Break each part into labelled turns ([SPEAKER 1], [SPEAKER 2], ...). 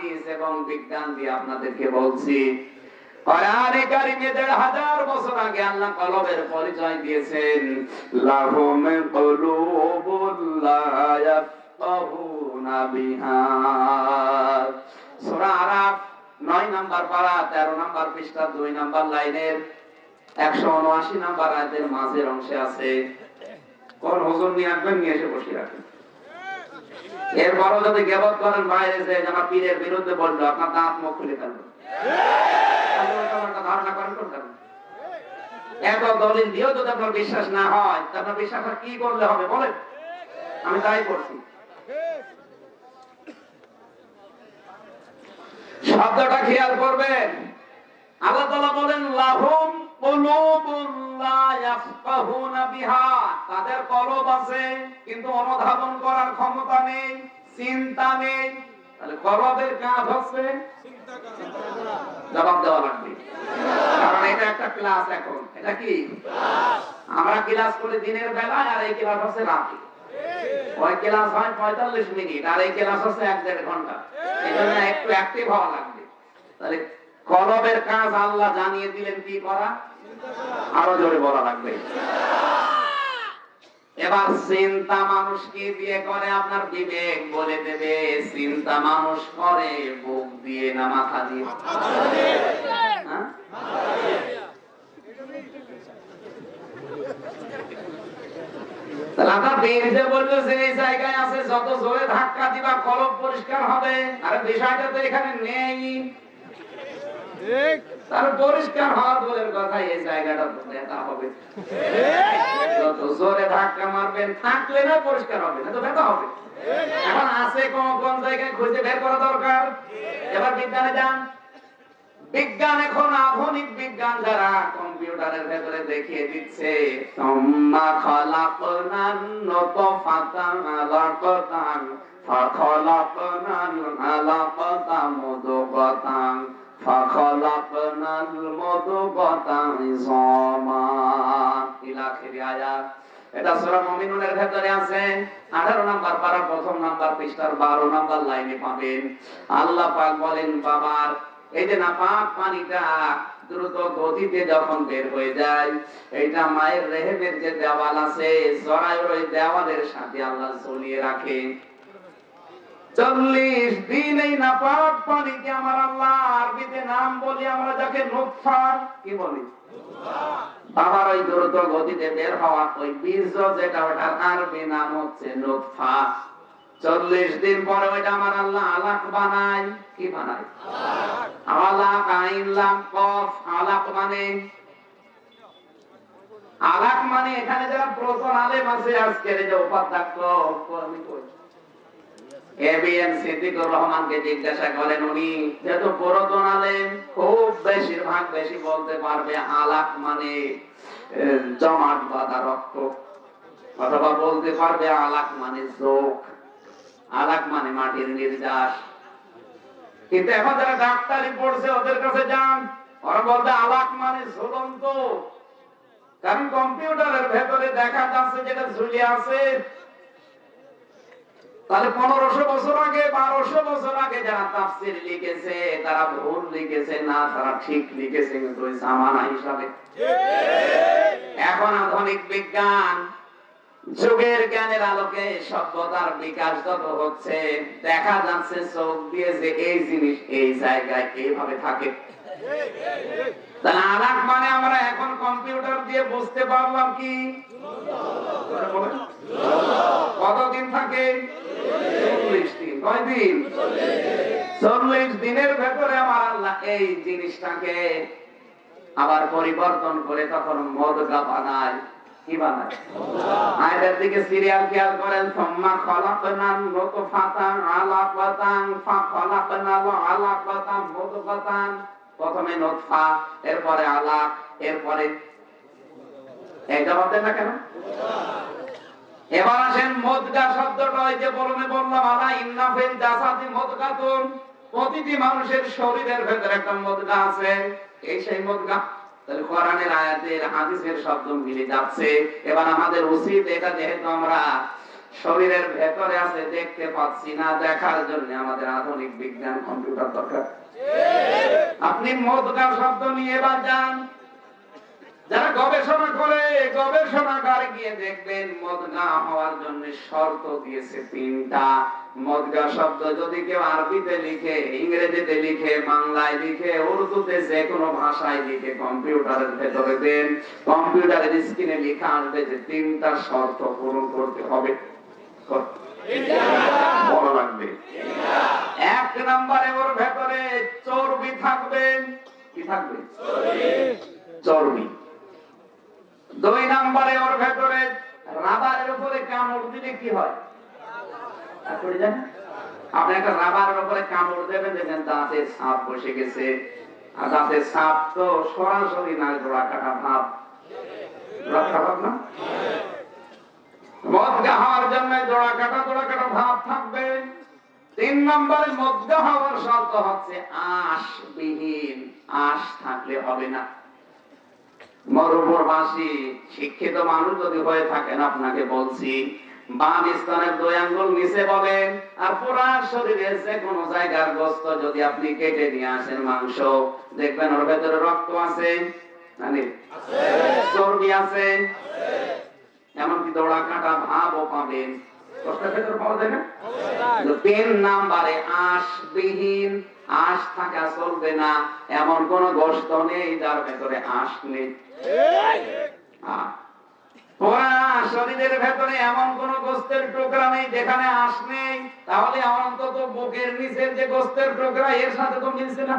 [SPEAKER 1] হাদিস এবং বিজ্ঞান দিয়ে আপনাদেরকে বলছি। কোরআনে কারিমে ১৫০০ বছর আগে আল্লাহ কলবের পরিচয় দিয়েছেন, লাহুম কুলুবুল লা ইয়াফকাহুনা বিহা। সূরা আরাফ ৯ নম্বর পারা ১৩ নম্বর পৃষ্ঠা ২ নম্বর লাইনের ১৭৯ নম্বর আয়াতের মাঝের অংশে আছে। কোন হুজুর নিয়ে আসবেন, নিয়ে এসে বসিয়ে রাখেন। এরপরও যদি গীবত করেন বাইরে যে আমার পীরের বিরুদ্ধে বললো, আপনার দাঁত মুখ খুলে ফেলবে। ধারণা করেন কোন কারণে? এত দলিল দিয়েও যদি আপনার বিশ্বাস না হয়, আপনার বিশ্বাস কি করলে হবে বলেন? আমি তাই করছি। শব্দটা খেয়াল করবেন। আল্লাহ তাআলা বলেন, লাহুম কুলুবুন লা ইয়াফকাহুনা বিহা। তাদের কলব আছে কিন্তু অনুধাবন করার ক্ষমতা নেই, চিন্তা নেই। তাহলে কলবের কাজ হচ্ছে চিন্তা করা। জবাব দেওয়া লাগবে, কারণ এটা একটা ক্লাস। এখন এটা কি ক্লাস? আমরা ক্লাস করি দিনের বেলায়, আর এই ক্লাস হচ্ছে রাতে। ওই ক্লাস হয় ৪৫ মিনিট, আর এই ক্লাস হচ্ছে ১-১.৫ ঘন্টা। এজন্য একটু অ্যাক্টিভ হওয়া লাগবে। তাহলে কলবের কাজ আল্লাহ জানিয়ে দিলেন কি করা, আরো জোরে বলা লাগবে। এবার চিন্তা মানুষ কি দিয়ে করে? আপনার বিবেক বলে দেবে। চিন্তা মানুষ করে বুক দিয়ে না মাথা দিয়ে? তাহলে আপনার বেরিয়ে বললো যে এই জায়গায় আছে, যত জোরে ধাক্কা দিবা কলব পরিষ্কার হবে। আর বিষয়টা তো এখানে নেই। তার পরিষ্কার হওয়া দূরের কথা, এই জায়গাটা তো ব্যথা হবে। যত জোরে ধাক্কা মারবেন, থাকলে না পরিষ্কার হবে না, তো ব্যথা হবে। এখন আছে কোন কোন জায়গায় খুঁজে বের করা দরকার। এবার বিজ্ঞানে যান। বিজ্ঞান এখন আধুনিক বিজ্ঞান যারা কম্পিউটারের ভেতরে দেখিয়ে দিচ্ছে, সুম্মা খালাকনান নুতফাতান আলাকাতান ফাখালাকনাল আলাকাতা মুদগাতান ফাখালাকনাল মুদগাতা ইযামা ইলা আখির আয়াত। এটা সূরা মুমিনুনের ভেতরে আছে। 18 নম্বর পারা ১ম নম্বর পৃষ্ঠার ১২ নম্বর লাইনে পাবেন। আল্লাহ পাক বলেন, বাবার এই যে নাপাক পানিটা দ্রুত গতিতে যখন বের হয়ে যায়, এইটা মায়ের রেহেমের যে দেওয়াল আছে, জরায়ুর ওই দেওয়ালের সাথে আল্লাহ ঝুলিয়ে রাখে। ৪০ দিন এই নাপাক পানিকে আমার আল্লাহ আরবিতে নাম বলি আমরা যাকে নুতফা, কি বলি? বাবার ওই দ্রুত গতিতে বের হওয়া ওই বীর্য যেটা, ওটার আরবি নাম হচ্ছে নুতফা। ৪০ দিন পরে ওইটা আমার আল্লাহ আলাক বানায়। কি বানায়? আলাক, আইন লাম কফ। আলাক মানে এখানে যারা প্রথম আলেম আছে, আজকের যে উপাধ্যক্ষ এবিএম সিদ্দিকুর রহমানকে জিজ্ঞাসা করেন, উনি যেহেতু পুরাতন আলেম, খুব বেশিরভাগ বেশি বলতে পারবে আলাক মানে জমাট বাঁধা রক্ত, অথবা বলতে পারবে আলাক মানে চোখ, আলাক মানে মাটির নির্যাস। কিন্তু এখন যারা ডাক্তারি পড়ছে ওদের কাছে যান, ওরা বলবে আলাক মানে ঝুলন্ত। কারণ কম্পিউটারের ভেতরে দেখা যাচ্ছে যেটা ঝুলে আছে। তাহলে ১৫০০ বছর আগে ১২০০ বছর আগে যারা তাফসীর লিখেছে তারা ভুল লিখেছে না, তারা ঠিক লিখেছে, কিন্তু ওই জামানা হিসাবে। এখন আধুনিক বিজ্ঞান যুগের জ্ঞানের আলোকে সভ্যতার বিকাশ যত হচ্ছে, দেখা যাচ্ছে চোখ দিয়ে যে এই জিনিস এই জায়গায় এইভাবে থাকে। তাহলে আলাক মানে আমরা এখন কম্পিউটার দিয়ে বুঝতে পারলাম কি কতদিন থাকে? ৪০ দিন। কয়দিন? ৪০ দিনের ভেতরে আমার আল্লাহ এই জিনিসটাকে আবার পরিবর্তন করে তখন মুদগা বানায়। কি বানায়? আয়াতের দিকে সিরিয়াল খেয়াল করেন। সুম্মা খালাকনান নুতফাতান আলাকাতান ফাখালাকনাল আলাকাতা মুদগাতান। প্রথমে নুতফা, এরপরে আলাক, এরপরে এই জবাব দেন না কেন? এবার আসেন মুদগা শব্দটা, ওই যে বললাম আলা ইন্না ফিল জাসাদি মুদগাতুন, প্রতিটি মানুষের শরীরের ভেতরে একটা মুদগা আছে। এই সেই মুদগা। তাহলে কোরআনের আয়াতের হাদিসের শব্দ মিলে যাচ্ছে। এবার আমাদের উচিত, এটা যেহেতু আমরা শরীরের ভেতরে আছে, দেখতে পাচ্ছি না, দেখার জন্য আমাদের আধুনিক বিজ্ঞান কম্পিউটার দরকার। আপনি মদগা শব্দ নিয়ে এবার যান, যারা গবেষণা করে গবেষণাগারে গিয়ে দেখবেন মদগা হওয়ার জন্য শর্ত দিয়েছে 3টা। মদগা শব্দ যদি কেউ আরবিতে লিখে, ইংরেজিতে লিখে, বাংলায় লিখে, উর্দুতে, যে কোনো ভাষায় লিখে কম্পিউটারের ভেতরে দেন, কম্পিউটারের স্ক্রিনে লেখা আসবে যে 3টা শর্ত পূরণ করতে হবে। বড় লাগবে। 1 নম্বরে ওর ভেতরে চর্বি থাকবে। কি থাকবে? চর্বি। 2 নম্বরে ওর ভেতরে রাবারের উপরে কামড় দিলে কি হয়? আপনি একটা রাবারের উপরে কামড় দেবেন, দেখবেন দাঁতে সাপ বসে গেছে। আর দাঁতের সাপ তো সরাসরি না, জোড়া কাটা ভাব। জোড়া কাটা না, মদগা হওয়ার জন্য জোড়া কাটা ভাব থাকবে। 3 নম্বরে মদগা হওয়ার শর্ত হচ্ছে আঁশবিহীন। আঁশ থাকলে হবে না। মরুভূমিবাসী শিক্ষিত মানুষ যদি হয়ে থাকেন, আপনাকে বলছি, বাম স্তনের 2 আঙ্গুল নিচে বলেন, আর পুরা শরীরে যে কোনো জায়গার গোশত যদি আপনি কেটে নিয়ে আসেন, মাংস, দেখবেন ওর ভেতরে রক্ত আছে, চর্বি আছে, এমনকি দোড়া কাটা ভাবও পাবেন। 3 নম্বরে আঁশবিহীন। আঁশ থাকা চলবে না, এমন কোন গোশত নেই যার ভেতরে আঁশ নেই। পুরা শরীরের ভেতরে এমন কোন গোশতের টুকরা নেই যেখানে আঁশ নেই। তাহলে অন্তত বুকের নিচের যে গোশতের টুকরা, এর সাথে তো মিলছে না।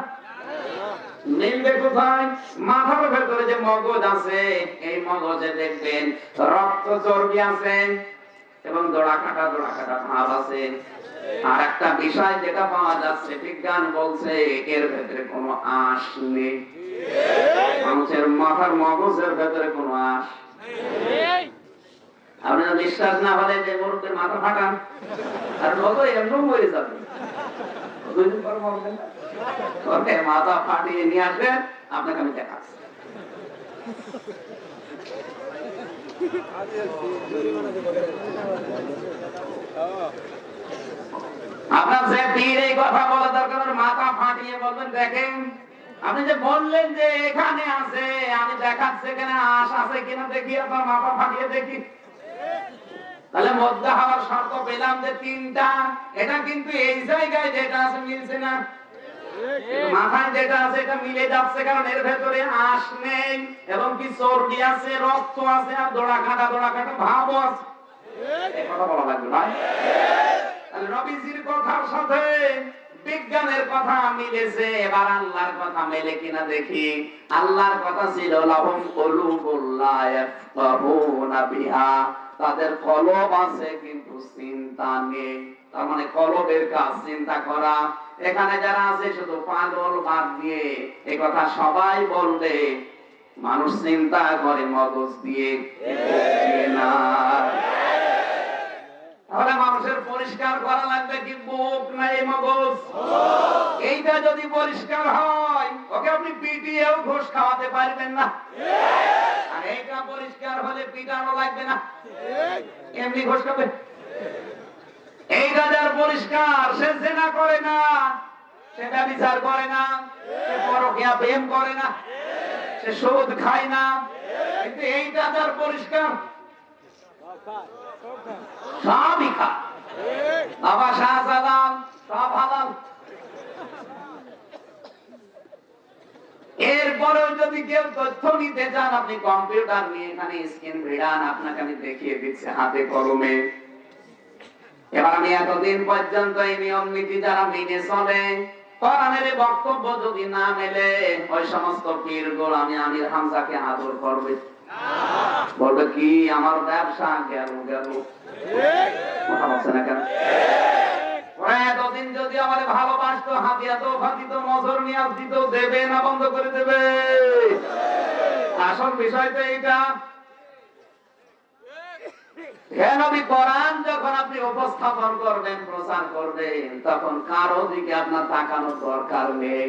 [SPEAKER 1] মিলবে কোথায়? মাথার ভেতরে যে মগজ আছে, এই মগজে দেখবেন রক্ত, চর্বি আছে এবং দোড়া কাটা ভাব আছে। আর একটা বিষয় যেটা পাওয়া যাচ্ছে, বিজ্ঞান বলছে এর ভেতরে কোনো আঁশ নেই। মানুষের মাথার মগজের ভেতরে কোনো আঁশ। আপনারা বিশ্বাস না হলে যে মুরুখের মাথা ফাটান, আর কত এমন মরে যাবে, মাথা ফাটিয়ে নিয়ে আসবেন, আপনাকে আমি দেখাচ্ছি। আপনার যে পীর এই কথা বলা দরকার, মাথা ফাটিয়ে বলবেন, দেখেন আপনি যে বললেন যে এখানে আছে, আমি দেখাচ্ছি এখানে আঁশ আছে কিনা, দেখি আপনার মাথা ফাটিয়ে দেখি। তাহলে মদগা হওয়ার শর্ত পেলাম যে 3টা। এটা কিন্তু এই জায়গায় যেটা আছে মিলছে না, মাথায় যেটা আছে এটা মিলে যাচ্ছে, কারণ এর ভেতরে আঁশ নেই এবং কি চর্বি আছে, রক্ত আছে, আর দোড়া কাটা ভাবও আছে। এই কথা বলা লাগবে ভাই। তাহলে নবীজির কথার সাথে বিজ্ঞানের কথা মিলেছে। এবার আল্লাহর কথা মেলে কিনা দেখি। আল্লাহর কথা ছিল লাহুম কুলুবুল লা ইয়াফকাহুনা বিহা, তাদের কলব আছে কিন্তু চিন্তা নেই। তার মানে কলবের কাজ চিন্তা করা। এখানে যারা আছে শুধু পাগল বাদ দিয়ে এই কথা সবাই বলবে, মানুষ চিন্তা করে মগজ দিয়ে না। তাহলে মানুষের পরিষ্কার করা লাগবে কি বুক না এই মগজ? এইটা যদি পরিষ্কার হয়, ওকে আপনি পিটিয়েও ঘুষ খাওয়াতে পারবেন না। আর এইটা পরিষ্কার হলে পিটানো লাগবে না, এমনি ঘুষ খাবে। এইটা যার পরিষ্কার, সে জেনা করে না, সে ব্যভিচার করে না, সে পরকীয়া প্রেম করে না, সে সুদ খায় না। কিন্তু এইটা যার পরিষ্কার, সবই খা। বাবা শাহজালাল সব হালাল। এরপরেও যদি কেউ তথ্য নিতে চান, আপনি কম্পিউটার নিয়ে এখানে স্ক্রিন ভিড়ান, আপনাকে আমি দেখিয়ে দিচ্ছি হাতে কলমে। এবার আমি এতদিন পর্যন্ত এই নিয়ম নীতি যারা মেনে চলে, কোরআনের বক্তব্য যদি না মেলে, ওই সমস্ত পীর গোলামি আমির হামজাকে আদর করবে, বলবে কি আমার ব্যবসা গেল। কথা বলছে না কেন? এতদিন যদি আমার ভালোবাসতো, হাতিয়া তো ফাতিত, নজর নিয়াজ দিত, দেবে না বন্ধ করে দেবে? আসল বিষয় তো এইটা। কোরআন যখন আপনি উপস্থাপন করবেন, প্রচার করবেন, তখন কারো দিকে আপনার তাকানোর দরকার নেই।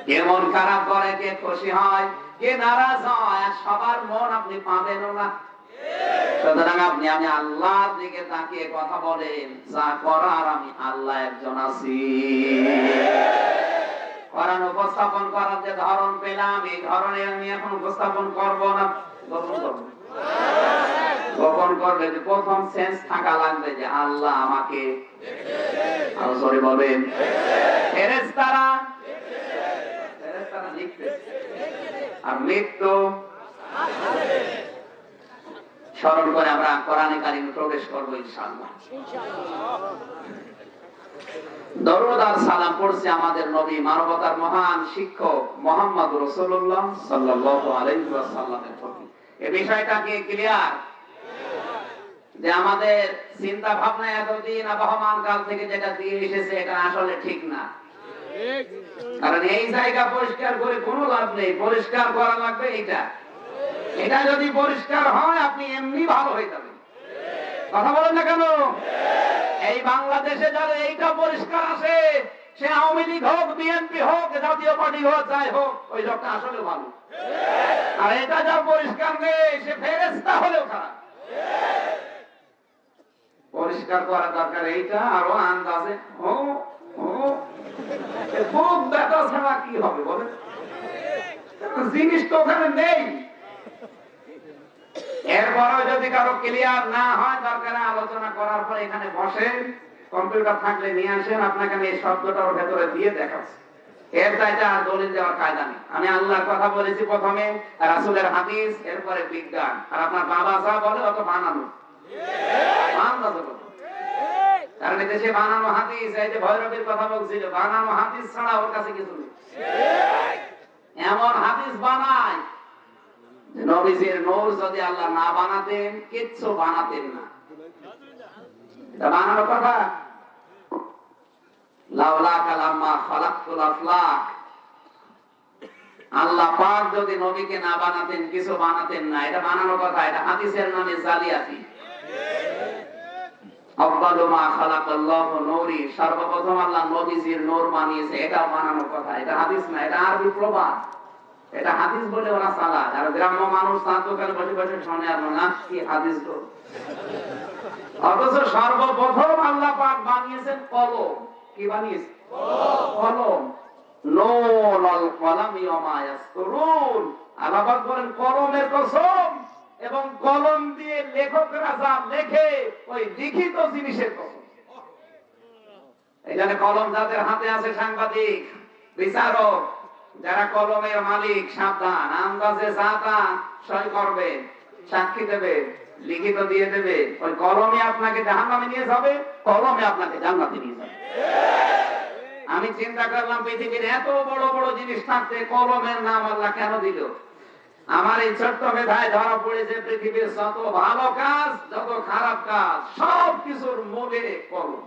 [SPEAKER 1] কে মন খারাপ করে, কে খুশি হয়, কে নারাজ হয়, সবার মন আপনি পাবেন না। সুতরাং আপনি আমি আল্লাহর দিকে তাকিয়ে কথা বলেন, যা করার আমি আল্লাহ একজন আছি। কোরআন উপস্থাপন করার যে ধরন পেলাম, এই ধরনে আমি এখন উপস্থাপন করব না, গোপন করবে। যে প্রথম সেন্স থাকা লাগবে যে আল্লাহ আমাকে আরো জোরে বলেন ফেরেশতারা লিখতে, আর মৃত্যু স্মরণ করে আমরা কোরআনে কারিমে প্রবেশ করবো ইনশাআল্লাহ। দরুদ আর সালাম পড়ছি আমাদের নবী, মানবতার মহান শিক্ষক মুহাম্মদ রাসূলুল্লাহ সাল্লাল্লাহু আলাইহি ওয়াসাল্লামের প্রতি। এই বিষয়টা কি ক্লিয়ার? যে আমাদের চিন্তা ভাবনা এতদিন আবহমান কাল থেকে যেটা দিয়ে এসেছে এটা আসলে ঠিক না। কারণ এই জায়গা পরিষ্কার করে কোনো লাভ নেই, পরিষ্কার করা লাগবে এটা। এটা যদি পরিষ্কার হয় আপনি এমনি ভালো হয়ে যাবেন। কথা বলেন না কেন? এই বাংলাদেশে যারা এইটা পরিষ্কার আছে, সে আওয়ামী লীগ হোক, বিএনপি হোক, জাতীয় পার্টি হোক, যাই হোক, ওই লোকটা আসলে ভালো। আর এটা যা পরিষ্কার নেই, সে ফেরেশতা হলেও খারাপ। পরিষ্কার করা দরকার এইটা। আরো আন্দাজে খুব ব্যথা ছাড়া কি হবে বলেন? জিনিস তো ওখানে নেই। এরপরও যদি কারো ক্লিয়ার না হয়, দরকার আলোচনা করার পর এখানে বসেন, কম্পিউটার থাকলে নিয়ে আসেন, আপনাকে আমি এই শব্দটার ভেতরে দিয়ে দেখাচ্ছি। এর চাইতে আর দলিল দেওয়ার কায়দা নেই। আমি আল্লাহর কথা বলেছি প্রথমে, রাসূলের হাদিস, এরপরে বিজ্ঞান। আর আপনার বাবা যা বলে অত বানানো, কারণ দেশে বানানো হাদিস, এই যে ভৈরবের কথা বলছিল, বানানো হাদিস ছাড়া ওর কাছে কিছু নেই। এমন হাদিস বানায় নবীজির নূর যদি আল্লাহ না বানাতেন, কিচ্ছু বানাতেন না। এটা বানানোর কথা। লাউলা কালাম্মা খালাকতুল আফলাক, আল্লাহ পাক যদি নবীকে না বানাতেন, কিছু বানাতেন না। এটা বানানোর কথা। এটা হাদিসের নামে জালিয়াতি। আব্বালু মা খালাকাল্লাহু নূরি, সর্বপ্রথম আল্লাহ নবীজির নূর বানিয়েছে, এটা বানানোর কথা। এটা হাদিস না, এটা আরবি প্রবাদ। এটা হাদিস বলে ওরা সালা, আর গ্রাম্য মানুষ তার দোকানে বসে বসে শোনে আর না কি হাদিস তো। অথচ সর্বপ্রথম আল্লাহ পাক বানিয়েছেন কলম। কি বানিয়েছেন? কলম। নুন আল কলামি ওয়া মা ইয়াসতুরুন। আল্লাহ পাক বলেন কলমের কসম, এবং কলম দিয়ে লেখকরা যা লেখে ওই লিখিত জিনিসের কসম। এখানে কলম যাদের হাতে আছে, সাংবাদিক, বিচারক, যারা কলমের মালিক, সাবধান। আন্দাজে যা তা সই করবে, সাক্ষী দেবে, লিখিত দিয়ে দেবে। ওই কলমে আপনাকে জাহান্নামে নিয়ে যাবে, কলমে আপনাকে জান্নাতে নিয়ে যাবে। আমি চিন্তা করলাম, পৃথিবীর এত বড় বড় জিনিস থাকতে কলমের নাম আল্লাহ কেন দিল? আমার এই ছোট্ট মেধায় ধরা পড়েছে পৃথিবীর যত ভালো কাজ, যত খারাপ কাজ, সব কিছুর মূলে কলম।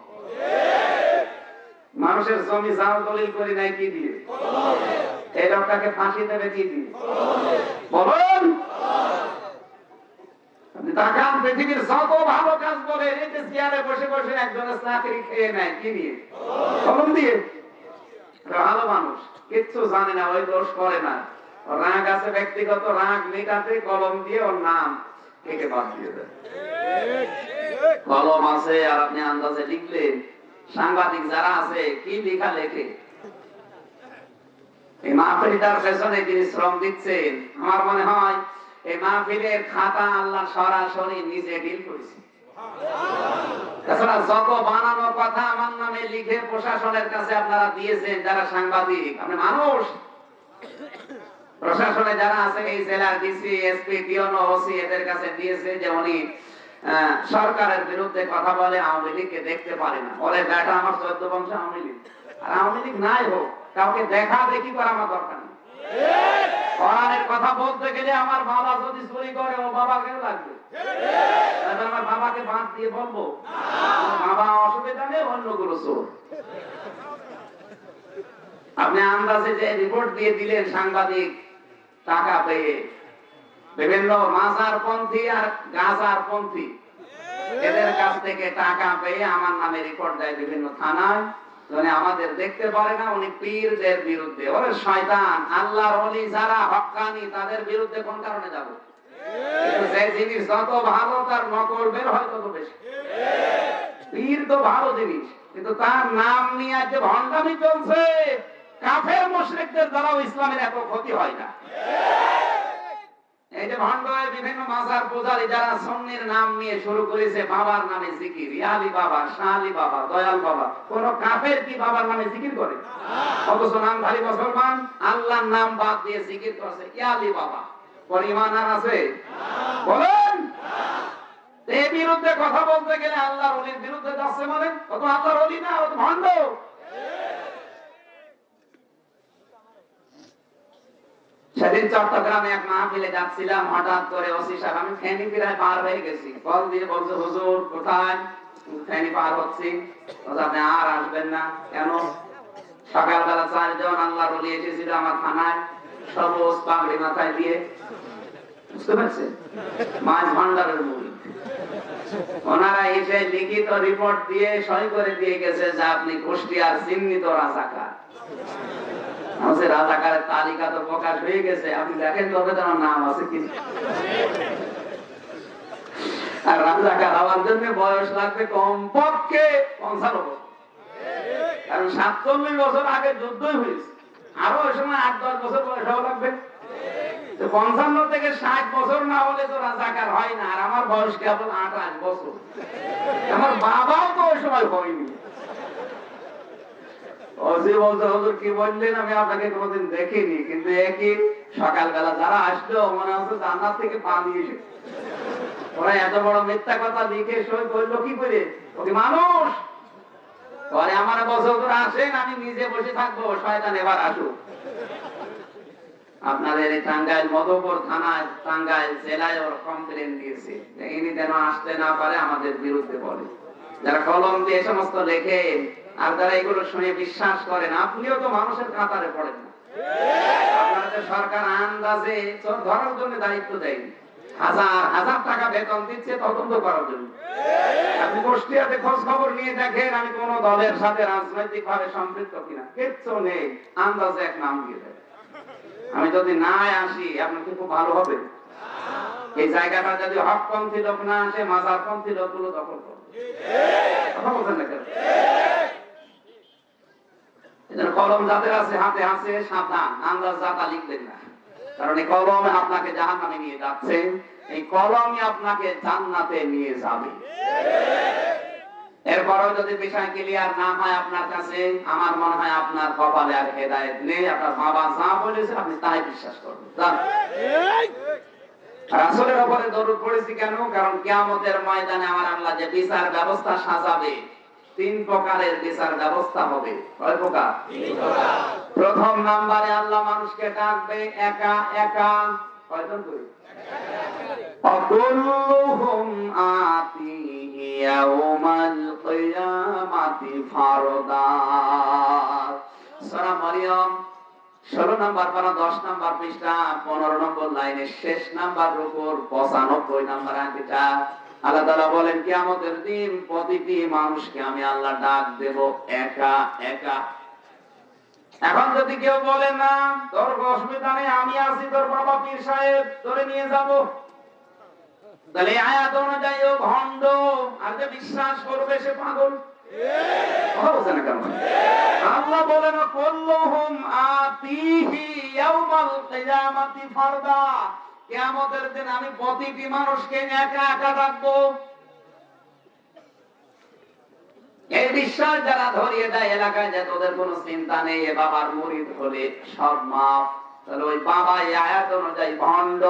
[SPEAKER 1] মানুষের জমি জাল দলিল করি নাই কি দিয়ে? এই লোকটাকে ফাঁসি দেবে কি দিয়ে? বলুন। তাকান, পৃথিবীর যত ভালো কাজ বলে, এই যে চেয়ারে বসে বসে একজনের চাকরি খেয়ে নেয় কি দিয়ে? কলম দিয়ে। ভালো মানুষ কিচ্ছু জানে না, ওই দোষ করে না। রাগ আছে, ব্যক্তিগত রাগ মেটাতে কলম দিয়ে ওর নাম কেটে বাদ দিয়ে দেয়। কলম আছে আর আপনি আন্দাজে লিখলেন। সাংবাদিক যারা আছে কি লেখা লেখে। এই মাহফিলটার পেছনে যিনি শ্রম দিচ্ছেন, আমার মনে হয় এই মাহফিলের খাতা আল্লাহ সরাসরি নিজে ডিল করেছে। তাছাড়া যত বানানোর কথা আমার নামে লিখে প্রশাসনের কাছে আপনারা দিয়েছেন, যারা সাংবাদিক, আপনি মানুষ, প্রশাসনে যারা আছে, এই জেলার ডিসি, এসপি, পিওনো, ওসি, এদের কাছে দিয়েছে যে উনি সরকারের বিরুদ্ধে কথা বলে, আওয়ামী লীগকে দেখতে পারে না। বলে বেটা আমার 14 বংশ আওয়ামী লীগ। আর আওয়ামী লীগ নাই হোক, কাউকে দেখা দেখি করা আমার দরকার নেই। কোরআনের কথা বলতে গেলে আমার বাবা যদি চুরি করে, ও বাবাকেও লাগবে। আমার বাবাকে বাদ দিয়ে বলবো বাবা অসুবিধা নেই, অন্যগুলো চোর। আপনি আন্দাজে যে রিপোর্ট দিয়ে দিলেন, সাংবাদিক টাকা পেয়ে বিভিন্ন মাজার পন্থী আর গাজার পন্থী এদের কাছ থেকে টাকা পেয়ে আমার নামে রিপোর্ট দেয় বিভিন্ন থানায়। মানে আমাদের দেখতে পারে না, উনি পীরদের বিরুদ্ধে। ওরে শয়তান, আল্লাহর ওলি যারা হক্কানি তাদের বিরুদ্ধে কোন কারণে যাব? কিন্তু যে জিনিস যত ভালো তার নকল বের হয় তত বেশি। পীর তো ভালো জিনিস, কিন্তু তার নাম নিয়ে যে ভণ্ডামি চলছে, কাফের মুশরিকদের দ্বারাও ইসলামের এত ক্ষতি হয় না। এই যে ভণ্ড বিভিন্ন মাজার পূজারী যারা সুন্নির নাম নিয়ে শুরু করেছে, বাবার নামে জিকির, ইয়ালি বাবা, শালি বাবা, দয়াল বাবা, কোন কাফের কি বাবার নামে জিকির করে? অথচ নামধারী মুসলমান আল্লাহর নাম বাদ দিয়ে জিকির করছে ইয়ালি বাবা। পরিমাণ আর আছে? বলেন। এর বিরুদ্ধে কথা বলতে গেলে আল্লাহর ওলির বিরুদ্ধে যাচ্ছে, মানে ও তো আল্লাহর ওলি না, ও তো ভণ্ড। সেদিন চট্টগ্রামে এক মাহফিলে যাচ্ছিলাম, হঠাৎ করে ওসি সাহেব, আমি ফেনী প্রায় পার হয়ে গেছি, কল দিয়ে বলছে হুজুর কোথায়? ফেনী পার হচ্ছি। আপনি আর আসবেন না কেন? সকালবেলা 4 জন আল্লাহর ওলি এসেছিল আমার থানায়, সবুজ পাগড়ি মাথায় দিয়ে, বুঝতে পারছেন, মাছ ভান্ডারের মুড়ি। ওনারা এসে লিখিত রিপোর্ট দিয়ে সই করে দিয়ে গেছে যে আপনি কুষ্টিয়ার চিহ্নিত রাজাকার। আমাদের রাজাকারের তালিকা তো প্রকাশ হয়ে গেছে, আপনি দেখেন তবে তোমার নাম আছে কি। আর রাজাকার হওয়ার জন্য বয়স লাগবে কমপক্ষে 55 বছর, কারণ 47 বছর আগে যুদ্ধই হয়েছে, আরো ওই সময় 8-10 বছর বয়স হওয়া লাগবে। 55 থেকে 60 বছর না হলে তো রাজাকার হয় না। আর আমার বয়স কেবল 28 বছর, আমার বাবাও তো ওই সময় হয়নি। ওসি বলছে হুজুর কি বললেন, আমি আপনাকে কোনোদিন দেখিনি, কিন্তু একই সকালবেলা যারা আসলো মনে হচ্ছে জান্নাত থেকে পানি এসে। ওরা এত বড় মিথ্যা কথা লিখে সই করলো কি করে? ওকে মানুষ পরে আমার বছর হুজুর আসেন, আমি নিজে বসে থাকবো, শয়তান এবার আসুক। আপনাদের এই টাঙ্গাইল মধুপুর থানায়, টাঙ্গাইল জেলায় ওর কমপ্লেন দিয়েছে, ইনি যেন আসতে না পারে, আমাদের বিরুদ্ধে বলে। যারা কলম দিয়ে সমস্ত লেখে আর যারা এগুলো শুনে বিশ্বাস করেন, আপনিও তো মানুষের কাতারে পড়েন না। আপনাদের সরকার আন্দাজে চোর ধরার জন্য দায়িত্ব দেয়নি, হাজার হাজার টাকা বেতন দিচ্ছে তদন্ত করার জন্য। আপনি কুষ্টিয়াতে খোঁজ খবর নিয়ে দেখেন আমি কোন দলের সাথে রাজনৈতিক ভাবে সম্পৃক্ত কিনা, কিচ্ছু নেই, আন্দাজে এক নাম দিয়ে দেয়। আমি যদি না আসি আপনার কি খুব ভালো হবে? এই জায়গাটা যদি হকপন্থী লোক না আসে, মাজারপন্থী লোকগুলো দখল করবে। কথা বলছেন না কেন? কলম যাদের আছে হাতে আছে, সাবধান, আন্দাজ জাতা লিখবেন না, কারণ এই কলম আপনাকে জাহান্নামে নিয়ে যাচ্ছে, এই কলমই আপনাকে জান্নাতে নিয়ে যাবে। এরপরও যদি বিষয় ক্লিয়ার না হয় আপনার কাছে, আমার মনে হয় আপনার কপালে আর হেদায়েত নেই। আপনার বাবা যা বলেছে আপনি তাই বিশ্বাস করবেন। রাসূলের উপরে দরুদ পড়েছি কেন? কারণ কিয়ামতের ময়দানে আমার আল্লাহ যে বিচার ব্যবস্থা সাজাবে, 3 প্রকারের বিচার ব্যবস্থা হবে। কয় প্রকার? 3 প্রকার। প্রথম নম্বরে আল্লাহ মানুষকে ডাকবে একা একা। কয়জন করে? অকুল্লুহুম আতিহি ইয়াউমাল কিয়ামাতি ফারদা। সূরা মারইয়াম 16 নম্বর পারা 10 নম্বর পৃষ্ঠা 15 নম্বর লাইনের শেষ নাম্বার রুকুর 95 নম্বর আয়াতটা আল্লাহ তাআলা বলেন কিয়ামতের দিন প্রতিটি মানুষকে আমি আল্লাহ ডাক দেব একা একা। এখন যদি কেউ বলে না তোর অসুবিধা নেই, আমি আছি, তোর বাবা পীর সাহেব, তোরে নিয়ে যাব, তাহলে আয়াত অনুযায়ী ও ভণ্ড, আর যে বিশ্বাস করবে সে পাগল। আল্লাহ বলেন কুল্লুহুম আতিহি ইয়াউমাল কিয়ামাতি ফারদা, কিয়ামতের দিন আমি প্রতিটি মানুষকে একা একা ডাকবো। এই বিশ্বাস যারা ধরিয়ে দেয় এলাকায় যে তোদের কোনো চিন্তা নেই, এ বাবার মুরিদ হলে সব মাফ, তাহলে ওই বাবা এই আয়াত অনুযায়ী ভণ্ড,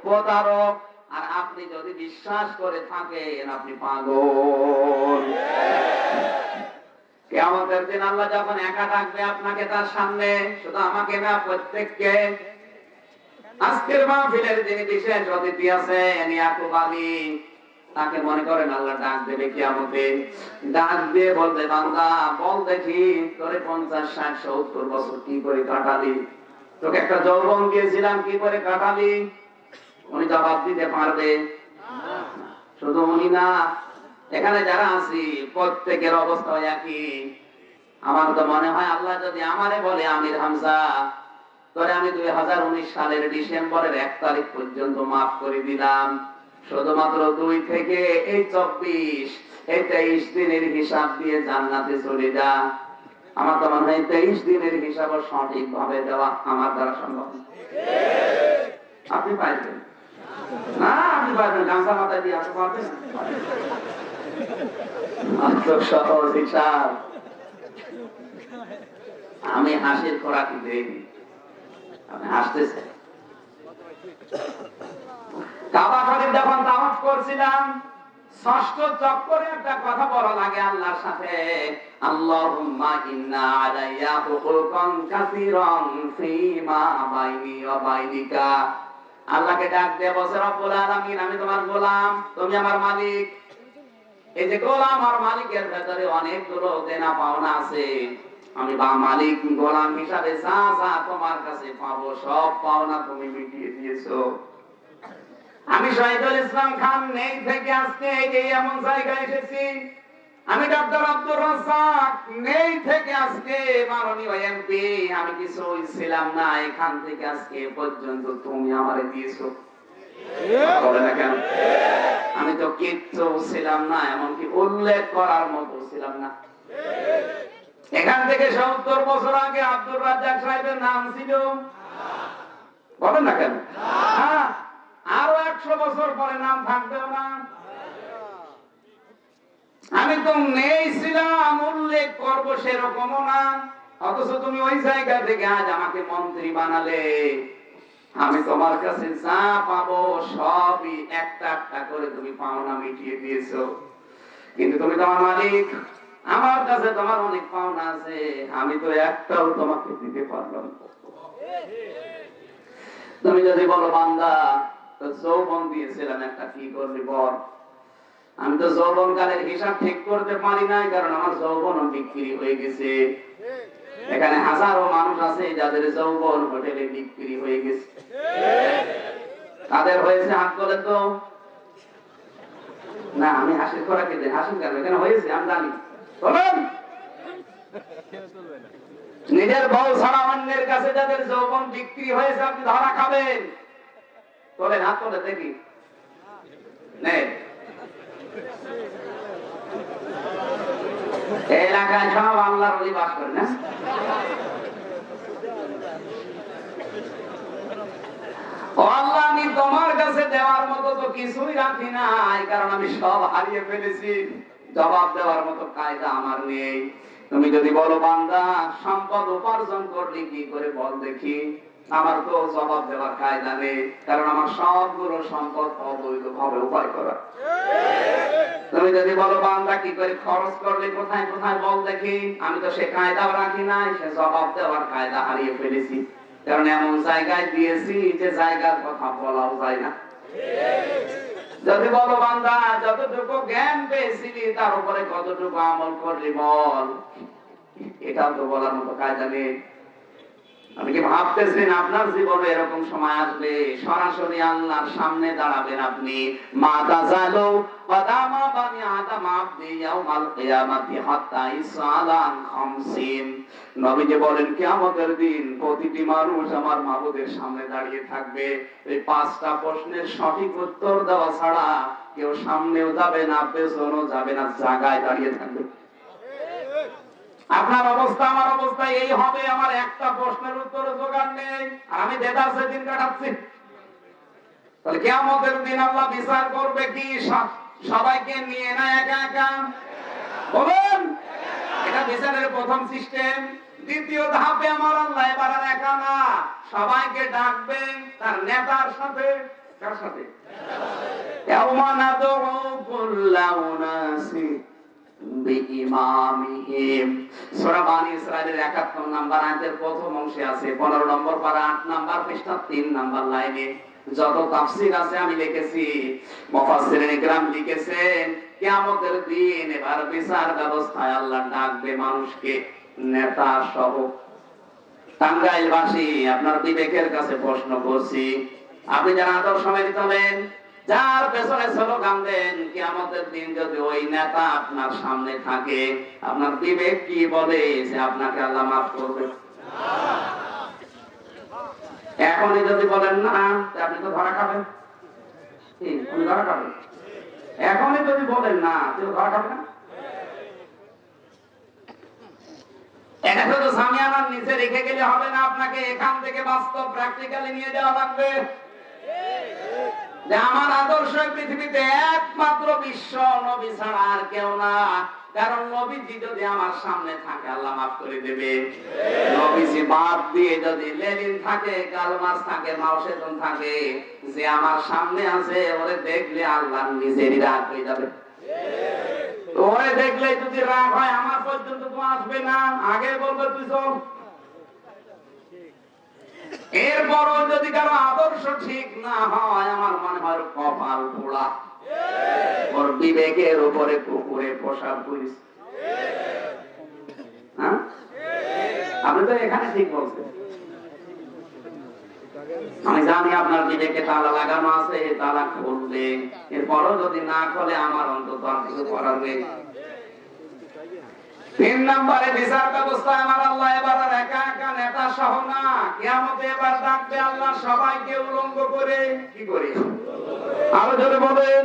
[SPEAKER 1] প্রতারক। আর আপনি যদি বিশ্বাস করে থাকেন আপনি পাগল। কিয়ামতের দিন আল্লাহ যখন একা ডাকবে আপনাকে তার সামনে, শুধু আমাকে না প্রত্যেককে। আজকের মাহফিলের যিনি বিশেষ অতিথি আছেন ইয়াকুব আলী, তাকে মনে করেন আল্লাহ ডাক দেবে কিয়ামতে, ডাক দিয়ে বলবে বান্দা বল দেখি তোরে 50, 60, 70 বছর কি করে কাটালি, তোকে একটা যৌবন দিয়েছিলাম কি করে কাটালি? উনি জবাব দিতে পারবে? শুধু উনি না, এখানে যারা আছি প্রত্যেকের অবস্থা একই। আমার তো মনে হয় আল্লাহ যদি আমারে বলে আমির হামজা তবে আমি 2019 সালের ডিসেম্বরের 1 তারিখ পর্যন্ত মাফ করে দিলাম। শুধুমাত্র 2 থেকে এই 24 এই 23 দিনের হিসাব দিয়ে জান্নাতে চলে যা। আমার তো মনে হয় 23 দিনের হিসাব সঠিক ভাবে দেওয়া আমার দ্বারা সম্ভব না। আপনি পারবেন না, আপনি পারবেন গামছা মাথায় দিয়ে আপনি পারবেন সহজ হিসাব। আমি হাসির খোরাকি দেইনি, আপনি হাসতেছেন। কাবা শরীফ যখন তাওয়াফ করছিলাম, ষষ্ঠ চক্করে একটা কথা বলা লাগে আল্লাহর সাথে, আল্লাহুম্মা ইন্না আলাইয়া হুকুকান কাসীরান ফীমা বাইনি ওয়া বাইনিকা। আল্লাহকে ডাক দিয়ে বলে, রব্বুল আলামিন, আমি তোমার গোলাম, তুমি আমার মালিক। এই যে গোলাম আর মালিকের ভেতরে অনেকগুলো দেনা পাওনা আছে। আমি বা মালিক গোলাম হিসাবে যা যা তোমার কাছে পাবো সব পাওনা তুমি মিটিয়ে দিয়েছো। আমি শহীদুল ইসলাম খান নেই থেকে আজকে এই এমন জায়গায় এসেছি। আমি ডক্টর আব্দুর রাজ্জাক নেই থেকে আজকে মাননীয় এমপি, আমি কিছু ছিলাম না, এখান থেকে আজকে পর্যন্ত তুমি আমারে দিয়েছো। বলে না কেন? আমি তো কিচ্ছু ছিলাম না, এমনকি উল্লেখ করার মতো ছিলাম না। এখান থেকে 70 বছর আগে আব্দুর রাজ্জাক সাহেবের নাম ছিল, বলেন না কেন? হ্যাঁ, আরো 100 বছর পরে নাম থাকবেও না। আমি তো নেই ছিলাম, উল্লেখ করবো সেরকমও না, অথচ তুমি ওই জায়গা থেকে আজ আমাকে মন্ত্রী বানালে। আমি তোমার কাছে যা পাবো সবই একটা একটা করে তুমি পাওনা মিটিয়ে দিয়েছো। কিন্তু তুমি তো আমার মালিক, আমার কাছে তোমার অনেক পাওনা আছে, আমি তো একটাও তোমাকে দিতে পারলাম না। তুমি যদি বলো বান্দা, তো যৌবন দিয়েছিলাম একটা, কি করলি বল? আমি তো যৌবন কালের হিসাব ঠিক করতে পারি নাই, কারণ আমার যৌবন বিক্রি হয়ে গেছে। এখানে হাজারো মানুষ আছে যাদের যৌবন হোটেলে বিক্রি হয়ে গেছে। তাদের হয়েছে হাত করে তো না, আমি হাসির খোরাকি দেন, হাসির কেন? এখানে হয়েছে আমি জানি। বলেন, নিজের বউ ছাড়া অন্যের কাছে যাদের যৌবন বিক্রি হয়েছে আপনি ধরা খাবেন। তোলেন, হাত তোলে দেখি। এলাকায় সব আল্লাহর ওলি বাস করে না? ও আল্লাহ, আমি তোমার কাছে দেওয়ার মতো তো কিছুই রাখি নাই, কারণ আমি সব হারিয়ে ফেলেছি। জবাব দেওয়ার মতো কায়দা আমার নেই। তুমি যদি বলো বান্দা সম্পদ উপার্জন করলি কি করে বল দেখি, আমার তো জবাব দেওয়ার কায়দা নেই, কারণ আমার সবগুলো সম্পদ অবৈধভাবে উপায় করা। তুমি যদি বলো বান্দা কি করে খরচ করলে কোথায় কোথায় বল দেখি, আমি তো সে কায়দাও রাখি নাই, সে জবাব দেওয়ার কায়দা হারিয়ে ফেলেছি, কারণ এমন জায়গায় দিয়েছি যে জায়গার কথা বলাও যায় না। যদি বলো বান্দা যতটুকু জ্ঞান পেয়েছিলি তার উপরে কতটুকু আমল করলি বল, এটাও তো বলার মতো কায়দা নেই। আপনি কি ভাবতেছেন আপনার জীবনে এরকম সময় আসবে সরাসরি আল্লাহর সামনে দাঁড়াবেন আপনি? মাতা জালো ওয়াদামা বানি আদম আবদি ইয়াউমাল কিয়ামাতি হাত্তা ইসালান খামসিন। নবীজি বলেন কিয়ামতের দিন প্রতিটি মানুষ আমার মাবুদের সামনে দাঁড়িয়ে থাকবে। এই 5টা প্রশ্নের সঠিক উত্তর দেওয়া ছাড়া কেউ সামনেও যাবে না, পেছনেও যাবে না, জায়গায় দাঁড়িয়ে থাকবে। আপনার অবস্থা আমার অবস্থা এই হবে, আমার একটা প্রশ্নের উত্তর জোগাড় নেই, আর আমি দেদারসে দিন কাটাচ্ছি। তাহলে কিয়ামতের দিন আল্লাহ বিচার করবে কি সবাইকে নিয়ে না একা একা? বলুন, এটা বিচারের প্রথম সিস্টেম। দ্বিতীয় ধাপে আমার আল্লাহ এবার আর একা না, সবাইকে ডাকবে তার নেতার সাথে। কার সাথে? ইয়াউমা নাদউ কুল্লা উনাসি বিইমামিহিম। সূরা বানী ইসরাঈলের 71 নম্বর আয়াতের প্রথম অংশে আছে, 15 নম্বর পারা 8 নম্বর পৃষ্ঠা 3 নম্বর লাইনে। যত তাফসীর আছে আমি লিখেছি, মুফাসসিরিন ইকরাম লিখেছেন কিয়ামতের দিন এবার বিচার ব্যবস্থায় আল্লাহ ডাকবে মানুষকে নেতা সহ। টাঙ্গাইলবাসী, আপনার বিবেকের কাছে প্রশ্ন করছি, আপনি যারা আদর্শ মেনে চলেন, যার পেছনে স্লোগান দেন, কিয়ামতের দিন যদি ওই নেতা আপনার সামনে থাকে, আপনার বিবেক কি বলে যে আপনাকে আল্লাহ মাফ করবে? এখনই যদি বলেন না, আপনি তো ধরা খাবেন। আপনি ধরা খাবেন। এখনই যদি বলেন না, আপনি তো ধরা খাবেন না। এটা শুধু সামিয়ানার নিচে রেখে গেলে হবে না, আপনাকে এখান থেকে বাস্তব প্র্যাকটিক্যালি নিয়ে যাওয়া লাগবে। যে আমার আদর্শ পৃথিবীতে একমাত্র বিশ্ব নবী ছাড়া আর কেউ না। কারণ নবীজি যদি আমার সামনে থাকে আল্লাহ মাফ করে দেবে। নবীজি বাদ দিয়ে যদি লেনিন থাকে, কার্ল মার্কস থাকে, মাও সেতুং থাকে, যে আমার সামনে আছে ওরে দেখলে আল্লাহ নিজেরই রাগ হয়ে যাবে। ওরে দেখলে যদি রাগ হয় আমার পর্যন্ত তো আসবে না, আগে বলবে তুই চল। এরপরও যদি কারো আদর্শ ঠিক না হয়, আমার মনে হয় কপাল পোড়া, ওর বিবেকের উপরে কুকুরে পোশাক করিস। আপনি তো এখানে ঠিক বলছেন। আমি জানি আপনার বিবেকে তালা লাগানো আছে, তালা খুললে এরপরও যদি না খোলে আমার অন্তত আর কিছু করার নেই। 3 নম্বরে বিচার ব্যবস্থায় আমার আল্লাহ এবার আর একা একা নেতা সহ না, কিয়ামতে এবার ডাকবে আল্লাহ সবাইকে উলঙ্গ করে। কি করে? আরো জোরে বলেন।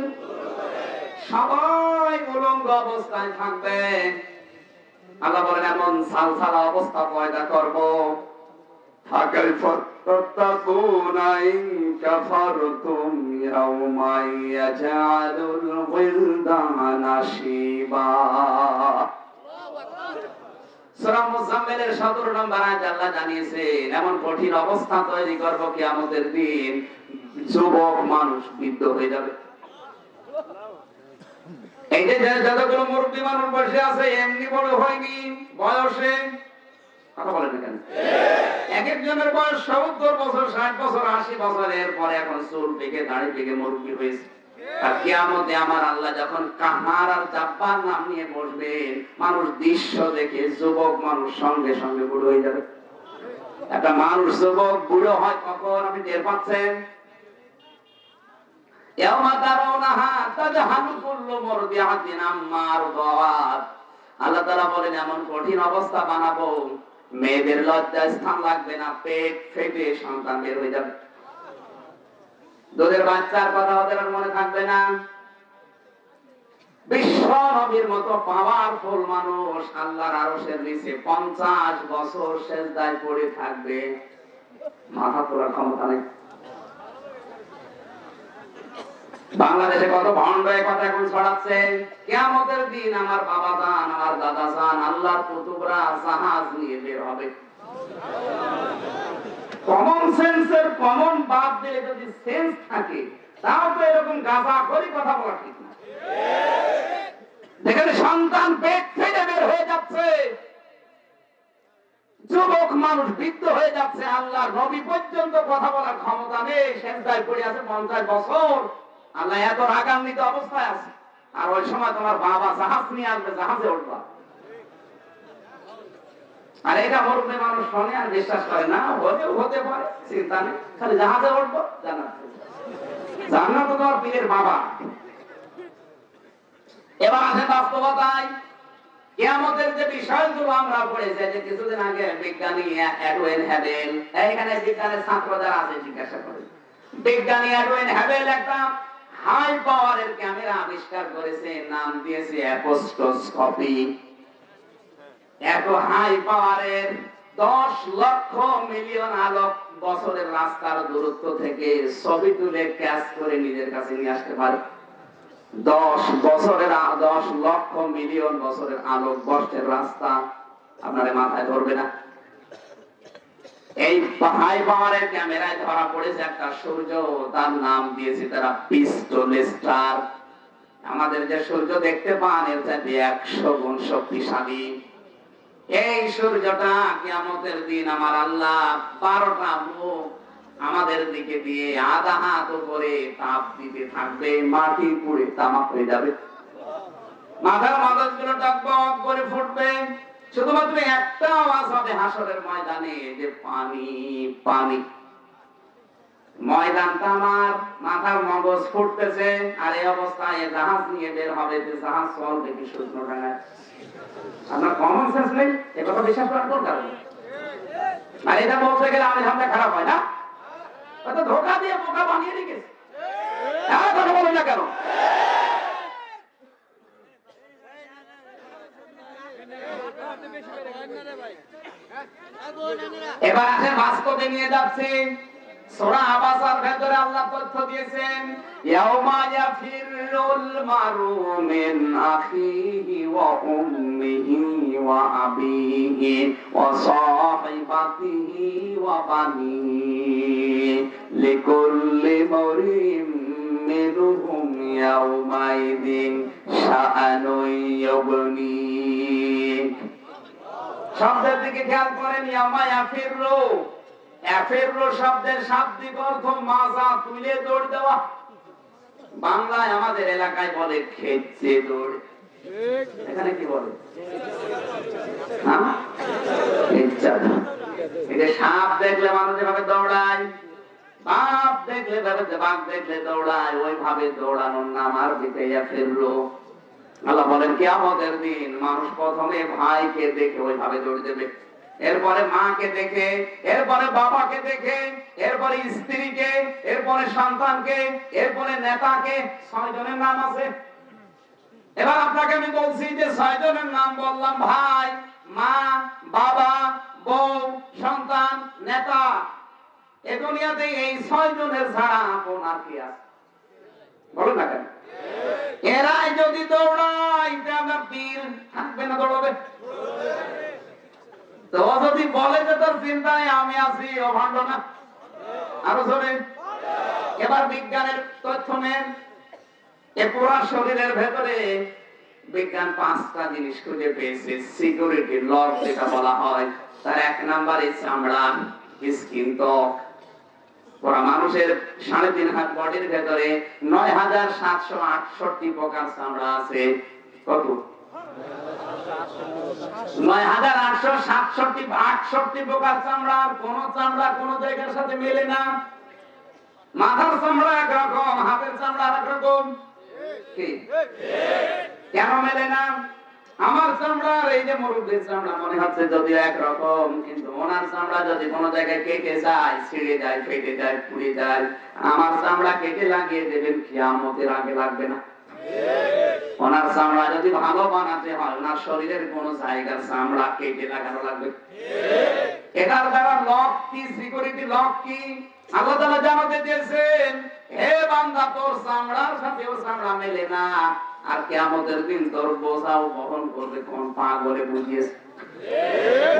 [SPEAKER 1] সবাই উলঙ্গ অবস্থায় থাকবে। আল্লাহ বলেন এমন সালসালা অবস্থা পয়দা করব, ফাকাইফা তাত্তাকুনা ইন কাফারতুম ইয়াওমা ইয়াজআলুল ওয়িলদানা শিবা। সূরা মুজাম্মিলের 17 নম্বর আয়াত আল্লাহ জানিয়েছেন এমন কঠিন অবস্থা তৈরি করব কিয়ামতের দিন, যুবক মানুষ বৃদ্ধ হয়ে যাবে। এই যে যতগুলো মুরব্বী মানুষ বসে আছে এমনি বড় হয়নি বয়সে, কথা বলেন না কেন? এক একজনের বয়স 70 বছর, 60 বছর, 80 বছর, এরপরে এখন চুল পেকে দাড়ি পেকে মুরব্বী হয়েছে। আর কিয়ামতে আমার আল্লাহ যখন কাহার আর জাব্বার নাম নিয়ে বসবেন, মানুষ দৃশ্য দেখে যুবক মানুষ সঙ্গে সঙ্গে বুড়ো হয়ে যাবে। একটা মানুষ যুবক বুড়ো হয় কখন আপনি টের পাচ্ছেন? আল্লাহ তাআলা বলেন এমন কঠিন অবস্থা বানাবো, মেয়েদের লজ্জায় স্থান লাগবে না, পেট ফেটে সন্তান বের হয়ে যাবে। দুধের বাচ্চার কথা ওদের মনে থাকবে না। বিশ্ব নবীর মতো পাওয়ারফুল মানুষ আল্লাহর আরশের নিচে 50 বছর সেজদায় পড়ে থাকবে, মাথা তোলার ক্ষমতা নেই। বাংলাদেশে কত ভণ্ড এই কথা এখন ছড়াচ্ছে। কিয়ামতের দিন আমার বাবা জান, আমার দাদা জান, আল্লাহর কুতুবরা জাহাজ নিয়ে বের হবে। কমন সেন্সের কমন বাদ দিলে যদি সেন্স থাকে, তাও তো এরকম গাঁজা করে কথা বলা ঠিক না। যেখানে সন্তান পেট থেকে বের হয়ে যাচ্ছে, যুবক মানুষ বৃদ্ধ হয়ে যাচ্ছে, আল্লাহর নবী পর্যন্ত কথা বলার ক্ষমতা নেই, সেজদায় পড়ে আছে 50 বছর। আল্লাহ এত রাগান্বিত অবস্থায় আছে, আর ওই সময় তোমার বাবা জাহাজ নিয়ে আসবে, জাহাজে উঠবা। আর এটা মুরব্বী মানুষ শোনে আর বিশ্বাস করে না, হতে পারে, চিন্তা নেই, খালি জাহাজে উঠবো, জান্নাত তো তোমার পীরের বাবা। এবার আছে বাস্তবতায় কিয়ামতের যে বিষয়গুলো আমরা পড়েছি, যে কিছুদিন আগে বিজ্ঞানী এডওয়েন হ্যাবেল, এখানে বিজ্ঞানের ছাত্র যারা আছে জিজ্ঞাসা করে, বিজ্ঞানী এডওয়েন হ্যাবেল একটা হাই পাওয়ারের ক্যামেরা আবিষ্কার করেছে, নাম দিয়েছে অ্যাপোস্টোস্কোপি। এত হাই পাওয়ারের 10 লক্ষ মিলিয়ন আলোক বছরের রাস্তার দূরত্ব থেকে ছবি তুলে ক্যাচ করে নিজের কাছে নিয়ে আসতে পারে। 10 লক্ষ মিলিয়ন বছরের আলোক বর্ষের রাস্তা আপনার মাথায় ধরবে না। এই হাই পাওয়ারের ক্যামেরায় ধরা পড়েছে একটা সূর্য, তার নাম দিয়েছে তারা পিস্টন স্টার। আমাদের যে সূর্য দেখতে পান এর চাইতে 100 গুণ শক্তিশালী। এই সূর্যটা কিয়ামতের দিন আমার আল্লাহ 12টা মুখ আমাদের দিকে দিয়ে আধা হাত উপরে তাপ দিতে থাকবে, মাটি পুড়ে তামাক হয়ে যাবে, মাথার মাথাগুলো টকবক করে ফুটবে। শুধুমাত্র একটা আওয়াজ হবে হাসরের ময়দানে, যে পানি পানি। ময়দানটা আমার, মাথার মগজ ফুটতেছে, আর এই অবস্থায় জাহাজ নিয়ে বের হবে, যে জাহাজ চলবে কি শুকনো ডাঙায়। আপনার কমন সেন্স নেই, এ কথা বিশ্বাস করার দরকার নেই। আর এটা বলতে গেলে আমি ভাবনা খারাপ হয় না, হয়তো ধোকা দিয়ে বোকা বানিয়ে রেখেছে। কথা বলো না কেন? এবার আসেন বাস্তবে নিয়ে যাচ্ছে। সূরা আবাসার ভেতরে আল্লাহ তথ্য দিয়েছেন, ইয়াউমা ইয়াফিরুল মারু মিন আখিহি ওয়া উম্মিহি ওয়া আবিহি ওয়া সাহিবাতিহি ওয়া বানিহি লিকুল্লি মারিম মিনহুম ইয়াউমাইদিন শাআনুন ইউগনি। শব্দের দিকে খেয়াল করেন, ইয়াউমা ইয়াফিরু, ইয়াফিরু শব্দের শাব্দিক অর্থ মাজা তুলে দৌড় দেওয়া। বাংলায় আমাদের এলাকায় বলে খেচ্ছে দৌড়। এখানে কি বলে? সাপ দেখলে মানুষ এভাবে দৌড়ায়, বাঘ দেখলে দৌড়ায়, ওইভাবে দৌড়ানোর নাম আরবিতে ইয়াফিরু। আল্লাহ বলেন কিয়ামতের দিন মানুষ প্রথমে ভাইকে দেখে ওইভাবে দৌড় দেবে, এরপরে মাকে দেখে, এরপরে বাবাকে দেখে, এরপরে স্ত্রীকে, এরপরে সন্তানকে, এরপরে নেতাকে। 6 জনের নাম আছে। এবার আপনাকে আমি বলছি যে 6 জনের নাম বললাম, ভাই, মা, বাবা, বউ, সন্তান, নেতা। এ দুনিয়াতে এই 6 জনের ছাড়া আপন আর কি আছে? বলুন না কেন? এরাই যদি দৌড়ায় আপনার পীর থাকবে না, দৌড়াবে? তো যদি বলে যে তোর চিন্তায় আমি আছি, ও ভান্ড না? আরো জোরে। এবার বিজ্ঞানের তথ্য নেন। এ পুরা শরীরের ভেতরে বিজ্ঞান 5টা জিনিস খুঁজে পেয়েছে, সিকিউরিটি লক যেটা বলা হয়। তার 1 নম্বরে চামড়া, স্কিন, ত্বক। পুরা মানুষের 3.5 হাত বডির ভেতরে 9768 প্রকার চামড়া আছে। কত? 9867 প্রকার চামড়া। কোন চামড়া কোন জায়গার সাথে মেলে না। মাথার চামড়া একরকম, হাতের চামড়া একরকম। কেন মেলে না? আমার চামড়া আর এই যে মুরব্বীর চামড়া মনে হচ্ছে যদিও একরকম, কিন্তু ওনার চামড়া যদি কোনো জায়গায় কেটে যায়, ছিঁড়ে যায়, ফেটে যায়, পুড়ে যায়, আমার চামড়া কেটে লাগিয়ে দেবেন, কিয়ামতের আগে লাগবে না। ওনার চামড়া যদি ভালো বানাতে হয়, ওনার শরীরের কোন জায়গার চামড়া কেটে লাগানো লাগবে। এটার দ্বারা লক কি, সিকিউরিটি লক কি আল্লাহ তাআলা জানাতে দিয়েছেন, হে বান্দা, তোর চামড়ার সাথে ও চামড়া মেলে না, আর কিয়ামতের দিন তোর বোঝাও বহন করবে কোন পাগলে বুঝিয়েছে।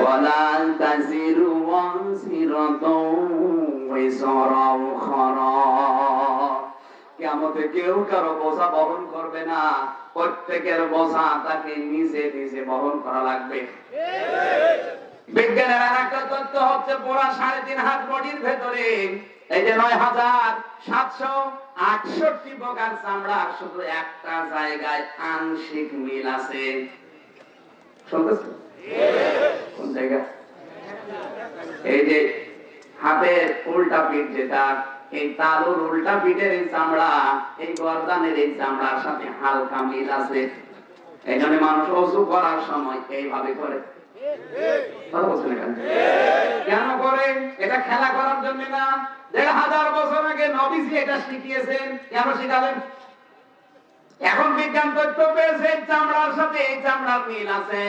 [SPEAKER 1] ওয়ালা তাজিরু ওয়াসিরাতু ওয়াসরা উখরা। কিয়ামতে কেউ কারো বোঝা বহন করবে না, প্রত্যেকের বোঝা তাকে নিজে নিজে বহন করা লাগবে। বিজ্ঞানের আরেকটা তথ্য হচ্ছে, পুরা 3.5 হাত বডির ভেতরে এই যে 9768 প্রকার চামড়া, শুধু একটা জায়গায় আংশিক মিল আছে। শুনতেছেন? কোন জায়গা? এই যে হাতের উল্টা পিঠ, যেটা এই তালুর উল্টা পিঠের এই চামড়া, এই গর্দানের এই চামড়ার সাথে হালকা মিল আছে। এই জন্য মানুষ ওযু করার সময় এইভাবে করে। কেন করে? এটা খেলা করার জন্য না। 1500 বছর আগে নবীজি এটা শিখিয়েছেন। কেন শিখালেন? এখন বিজ্ঞান তথ্য পেয়েছে চামড়ার সাথে এই চামড়ার মিল আছে।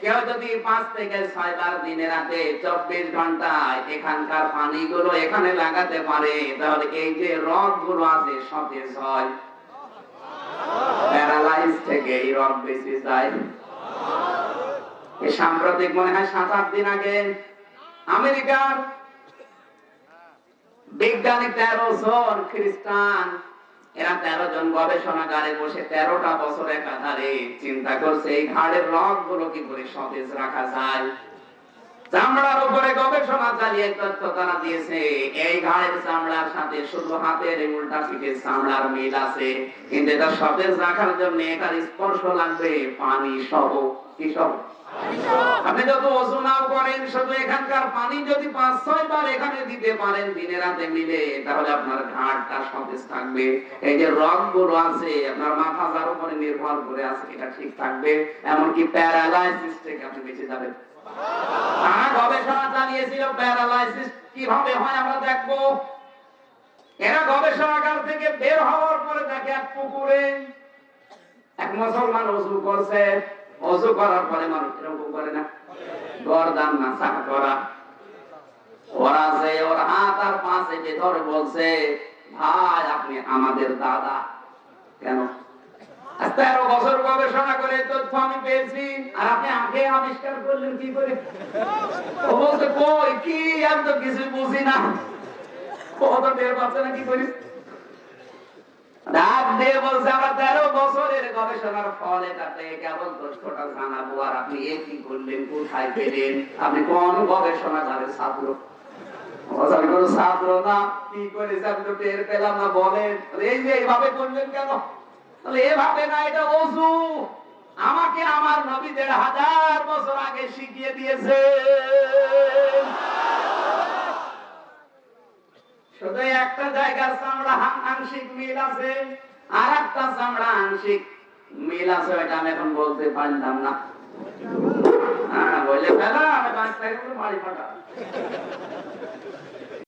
[SPEAKER 1] কেউ যদি 5 থেকে 6 বার দিনে রাতে 24 ঘন্টায় এখানকার পানিগুলো এখানে লাগাতে পারে, তাহলে এই যে রগগুলো আছে সতেজ হয়। প্যারালাইজ থেকে এই রগ বেঁচে যায়। সাম্প্রতিক মনে হয় 7-8 দিন আগে আমেরিকার বিজ্ঞানী 13 জন খ্রিস্টান, এরা 13 জন গবেষণাগারে বসে 13টা বছর একাধারে চিন্তা করছে এই ঘাড়ের রগগুলো কি করে সতেজ রাখা যায়। চামড়ার উপরে গবেষণা চালিয়ে তথ্য তারা দিয়েছে, এই ঘাড়ের চামড়ার সাথে শুধু হাতের উল্টা পিঠের চামড়ার মিল আছে, কিন্তু এটা সতেজ রাখার জন্য এটার স্পর্শ লাগবে পানি সহ। কি সহ? আপনি যত ওযু নাও করেন, শুধু এখানকার পানি যদি 5-6 বার এখানে দিতে পারেন দিনে রাতে মিলে, তাহলে আপনার ঘাড়টা সতেজ থাকবে। এই যে রগগুলো আছে আপনার মাথা যার উপরে নির্ভর করে আছে, এটা ঠিক থাকবে। এমনকি প্যারালাইসিস থেকে আপনি বেঁচে যাবেন। তারা গবেষণা চালিয়েছিল প্যারালাইসিস কিভাবে হয় আমরা দেখবো। এরা গবেষণাগার থেকে বের হওয়ার পরে দেখে এক পুকুরে এক মুসলমান ওযু করছে। ওযু করার পরে মানুষ এরকম করে না, গর্দান নাচা করা। ওরা যে ওর হাত আর পাশে ভেতরে বলছে, ভাই আপনি আমাদের দাদা। কেন? 13 বছর গবেষণা করে তথ্য আমি পেয়েছি, আর আপনি আগে আবিষ্কার করলেন কি করে? ও বলছে কই কি, আমি তো কিছু বুঝি না। ও তো টের পাচ্ছে না কি করি। ডাক দিয়ে বলছে আমরা 13 বছরের গবেষণার ফল এটা পেয়ে কেবল তথ্যটা জানাবো, আর আপনি এ কি করলেন, কোথায় পেলেন, আপনি কোন গবেষণাগারের ছাত্র? আমি কোনো ছাত্র না, কি করেছে আমি তো টের পেলাম না, বলেন। এই যে এইভাবে করলেন কেন? এভাবে না, এটা ওযু আমাকে আমার নবী 1500 বছর আগে শিখিয়ে দিয়েছে। শুধু একটা জায়গার চামড়া আংশিক মিল আছে, আর একটা চামড়া আংশিক মিল আছে, ওইটা আমি এখন বলতে পারলাম না। বলে ফেলা আমি বাচ্চাকে মারি ফাটা।